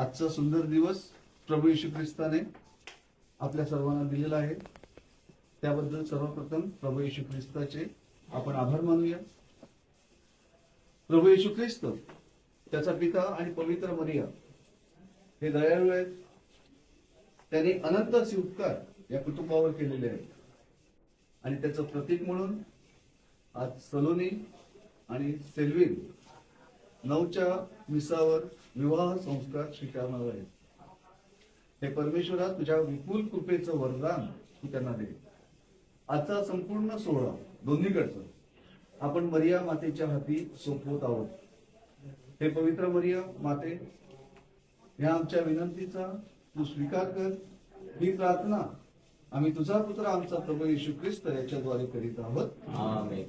आजचा सुंदर दिवस प्रभू येशू ख्रिस्ताने आपल्या सर्वांना दिलेला आहे। त्याबद्दल सर्वप्रथम प्रभू येशू ख्रिस्ताचे आपण आभार मानूया। प्रभू येशू ख्रिस्त, त्याचा पिता आणि पवित्र मरिया हे दयाळू आहेत। त्यांनी अनंत असे उपकार या कुटुंबावर केलेले आहेत आणि त्याचं प्रतीक म्हणून आज सलोनी आणि सेल्विन 9च्या मिसावर विवाह संस्कार स्वीकारणार आहेत। हे परमेश्वरा, तुझ्या विपुल कृपेचं वरदान तू त्यांना दे। आजचा संपूर्ण सोहळा दोन्हीकडचा आपण मरिया मातेच्या हाती सोपवत आहोत। हे पवित्र मरिया माते, या आमच्या विनंतीचा तू स्वीकार कर। ही प्रार्थना आम्ही तुझा पुत्र आमचा प्रभू येशू ख्रिस्त याच्याद्वारे करीत आहोत। आमेन।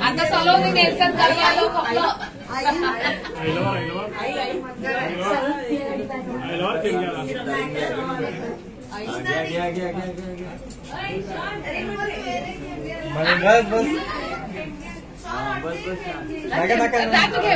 आता सलोनी नेल्सन करवा लो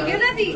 घेऊ ना ती।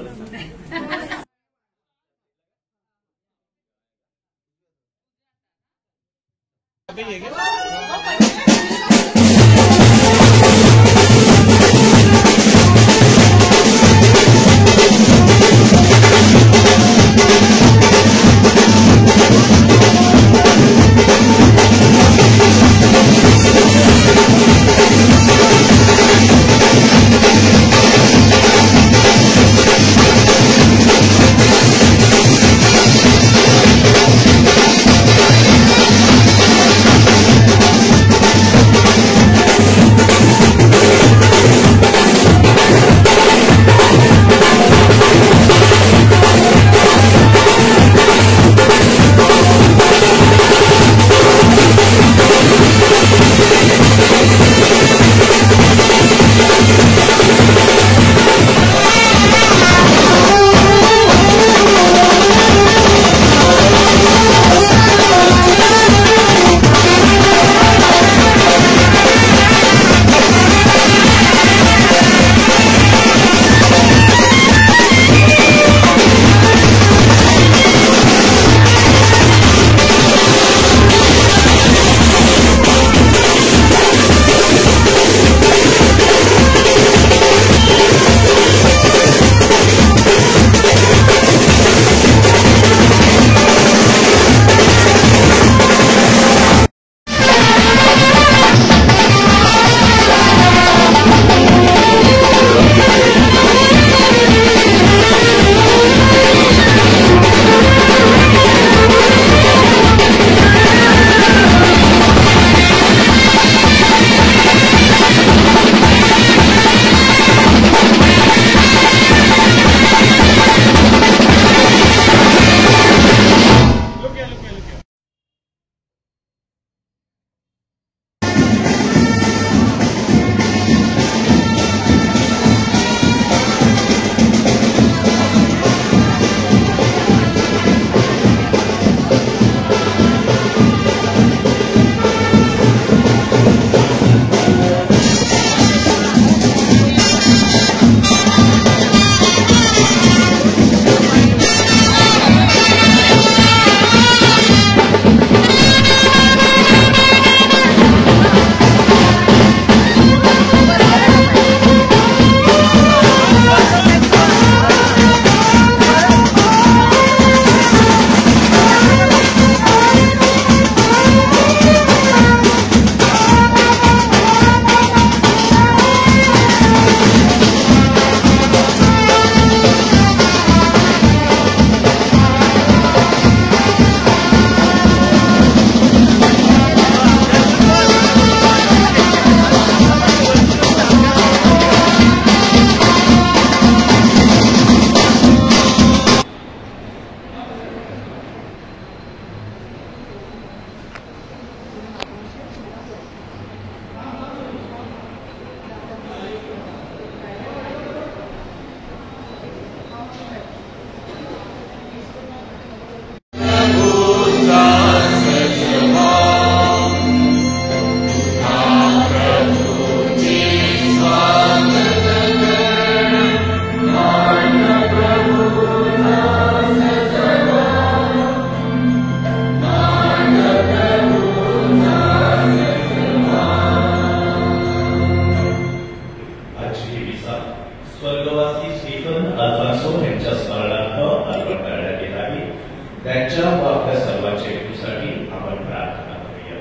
त्यांच्या व आपल्या सर्वांच्या हेतूसाठी आपण प्रार्थना करूया.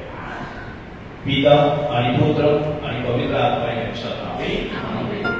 पिता आणि पुत्र आणि पवित्र आत्मा यांच्या नावे आमेन.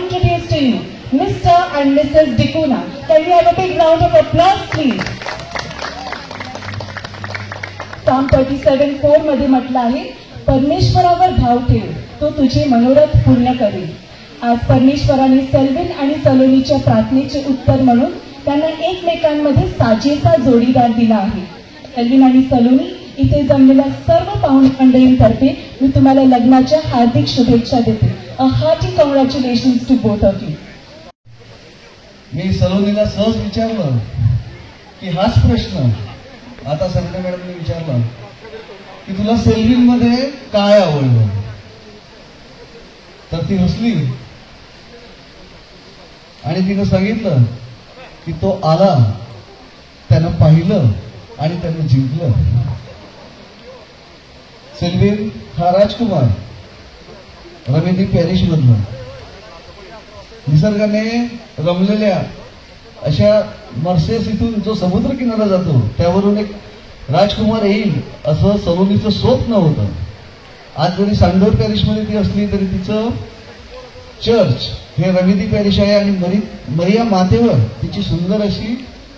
introduce to you Mr. and Mrs. Dikuna. Can we have a big round of applause, please? Psalm 37:4 मध्ये म्हटलं आहे, परमेश्वरावर भाव ठेव, तो तुझे मनोरथ पूर्ण करेल. आज परमेश्वराने सेल्विन आणि सलोनीच्या प्रार्थनेचे उत्तर म्हणून त्यांना एकमेकांमध्ये साजेसा जोडीदार दिला आहे. सेल्विन आणि सलोनी, इथे जमलेल्या सर्व पाहुणे मंडळींतर्फे मी तुम्हाला लग्नाच्या हार्दिक शुभेच्छा देते. A hearty congratulations to both of you. मी सलोनीला सहज विचारलं की हाच प्रश्न आता सरिता मॅडमने विचारला की तुला सेल्विन मध्ये काय आवडलं, तर ती हसली आणि तिनं सांगितलं की तो आला, त्यानं पाहिलं आणि त्यानं जिंकलं. सेल्विन हा राजकुमार रमेदी पॅरिश मधला निसर्गाने रमलेल्या अशा मर्सेस इथून जो समुद्र किनारा जातो त्यावरून एक राजकुमार येईल असं सलोनीचं स्वप्न होतं. आज जरी सांडोर पॅरिशमध्ये ती असली तरी तिचं चर्च हे रमेदी पॅरिश आहे आणि मरिया मातेवर तिची सुंदर अशी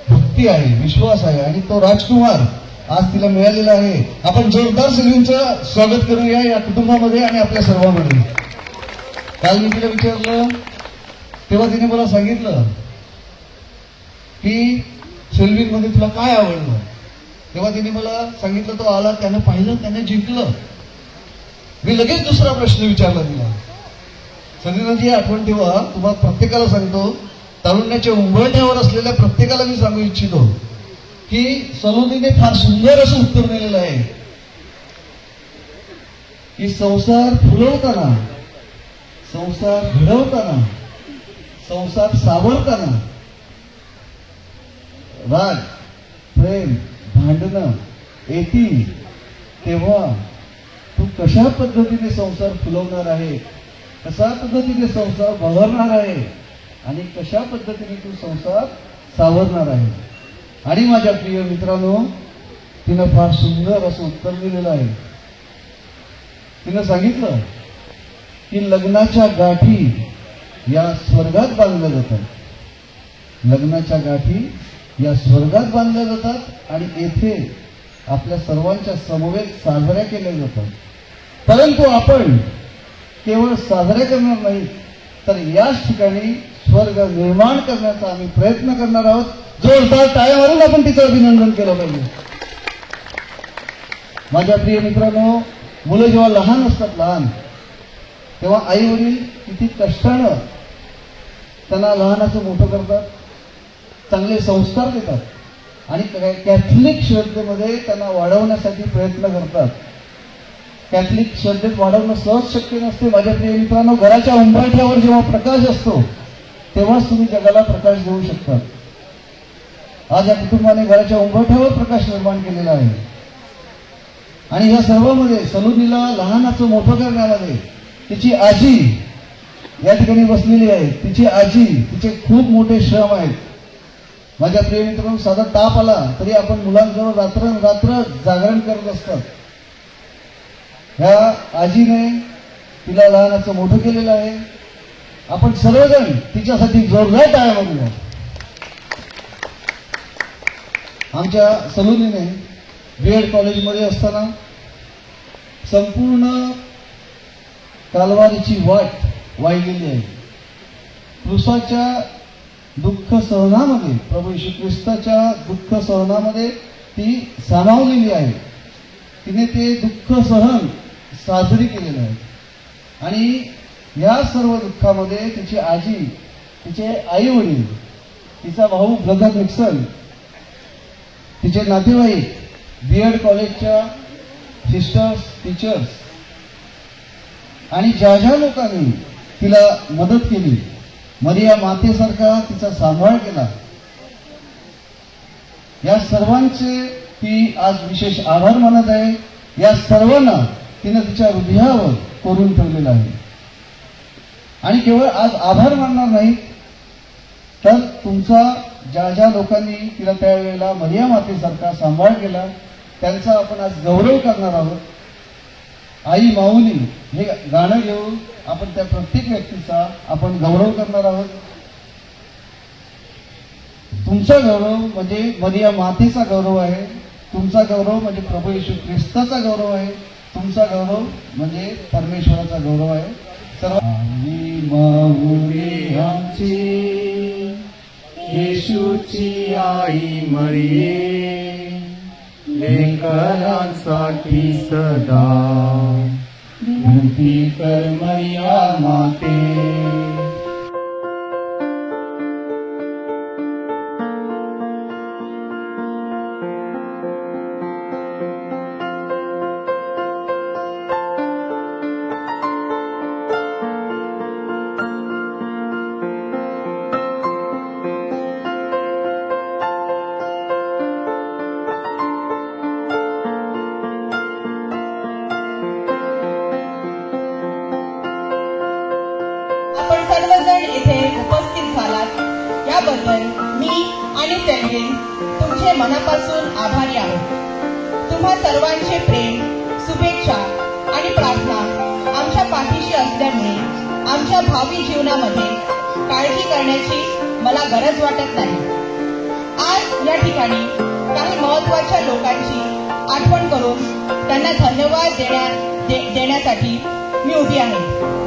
भक्ती आहे, विश्वास आहे आणि तो राजकुमार आज तिला मिळालेला आहे. आपण जोरदार सेल्विनचं स्वागत करूया या कुटुंबामध्ये आणि आपल्या सर्वांमध्ये. काल मी तिला विचारलं तेव्हा तिने मला सांगितलं की सेल्विन मध्ये तुला काय आवडलं, तेव्हा तिने मला सांगितलं तो आला, त्यानं पाहिलं, त्याने जिंकलं. मी लगेच दुसरा प्रश्न विचारला तिला. संदीपाची आठवण ठेवा, तुम्हाला प्रत्येकाला सांगतो, तारुण्याच्या उंबरठ्यावर असलेल्या प्रत्येकाला मी सांगू इच्छितो की सलोनीने फार सुंदर असं उत्तर दिलेलं आहे की संसार फुलवताना, संसार घडवताना, संसार सावरताना राग, प्रेम, भांडणं येतील तेव्हा तू कशा पद्धतीने संसार फुलवणार आहे, कशा पद्धतीने संसार बहरणार आहे आणि कशा पद्धतीने तू संसार सावरणार आहे. आणि माझ्या प्रिय मित्रांनो, तिनं फार सुंदर असं उत्तर दिलेलं आहे. तिनं सांगितलं की लग्नाच्या गाठी या स्वर्गात बांधल्या जातात, लग्नाच्या गाठी या स्वर्गात बांधल्या जातात आणि येथे आपल्या सर्वांच्या समवेत साजऱ्या केल्या जातात. परंतु आपण केवळ साजऱ्या करणार नाही तर याच ठिकाणी स्वर्ग निर्माण करण्याचा आम्ही प्रयत्न करणार आहोत. जोरदार टाळ्या मारून आपण तिचं अभिनंदन केलं पाहिजे. माझ्या प्रिय मित्रांनो, मुलं जेव्हा लहान असतात, लहान तेव्हा आई वडील किती कष्टानं त्यांना लहानाचं मोठं करतात, चांगले संस्कार देतात आणि कॅथलिक श्रद्धेमध्ये त्यांना वाढवण्यासाठी प्रयत्न करतात. कॅथलिक श्रद्धेत वाढवणं सहज शक्य नसते. माझ्या प्रिय मित्रांनो, घराच्या उंबरठ्यावर जेव्हा प्रकाश असतो तेव्हाच तुम्ही जगाला प्रकाश देऊ शकता. आज या कुटुंबाने घराच्या उंबरठ्यावर प्रकाश निर्माण केलेला आहे आणि या सर्वांमध्ये सलोनीला लहानाचं मोठं करण्यामध्ये तिची आजी या ठिकाणी बसलेली आहे. तिची आजी, तिचे खूप मोठे श्रम आहेत. माझ्या प्रिय मित्रांनो, साधा ताप आला तरी आपण मुलांजवळ रात्र जागरण करत असतात. ह्या आजीने तिला लहानाचं मोठं केलेलं आहे. आपण सर्वजण तिच्यासाठी जोरदार टाळ्या वाजवूया. आमच्या सलोनीने बीएड कॉलेजमध्ये असताना संपूर्ण कालवारीची वाट वाहिलेली आहे. क्रूसाच्या दुःख सहनामध्ये, प्रभू श्री ख्रिस्ताच्या दुःख सहनामध्ये ती सामावलेली आहे. तिने ते दुःख सहन साजरी केलेलं आहे आणि या सर्व दुःखामध्ये तिची आजी, तिचे आई वडील, तिचा भाऊ ब्रदर निक्सन, तिचे नातेवाईक, बीएड कॉलेजच्या सिस्टर्स, टीचर्स आणि ज्या ज्या लोकांनी तिला मदत केली, मरिया मातेसारखा तिचा सांभाळ केला, या सर्वांचे ती आज विशेष आभार मानत आहे. या सर्वांना तिने तिच्या हृदयावर कोरून ठेवलेलं आहे आणि केवळ आज आभार मानणार नाही तर तुमचा ज्या ज्या लोकांनी तिला त्यावेळेला मरिया मातेसारखा सांभाळ केला त्यांचा आपण आज गौरव करणार आहोत. आई माऊली हे गाणं घेऊन आपण त्या प्रत्येक व्यक्तीचा आपण गौरव करणार आहोत. तुमचा गौरव म्हणजे मरिया मातेचा गौरव आहे. तुमचा गौरव म्हणजे प्रभू येशू ख्रिस्ताचा गौरव आहे. तुमचा गौरव म्हणजे परमेश्वराचा गौरव आहे. सर्व माऊली आमची येशूची आई मरिये, लेकरांसाठी सदा विनंती कर मरिया माते. आपण सर्वजण इथे उपस्थित झालात याबद्दल मी आणि सेल्विन तुमचे मनापासून आभारी आहोत. तुम्हा सर्वांचे प्रेम, शुभेच्छा आणि प्रार्थना आमच्या पाठीशी असल्यामुळे आमच्या भावी जीवनामध्ये काळजी करण्याची मला गरज वाटत नाही. आज या ठिकाणी काही महत्त्वाच्या लोकांची आठवण करून त्यांना धन्यवाद देण्यासाठी मी उभी आहे.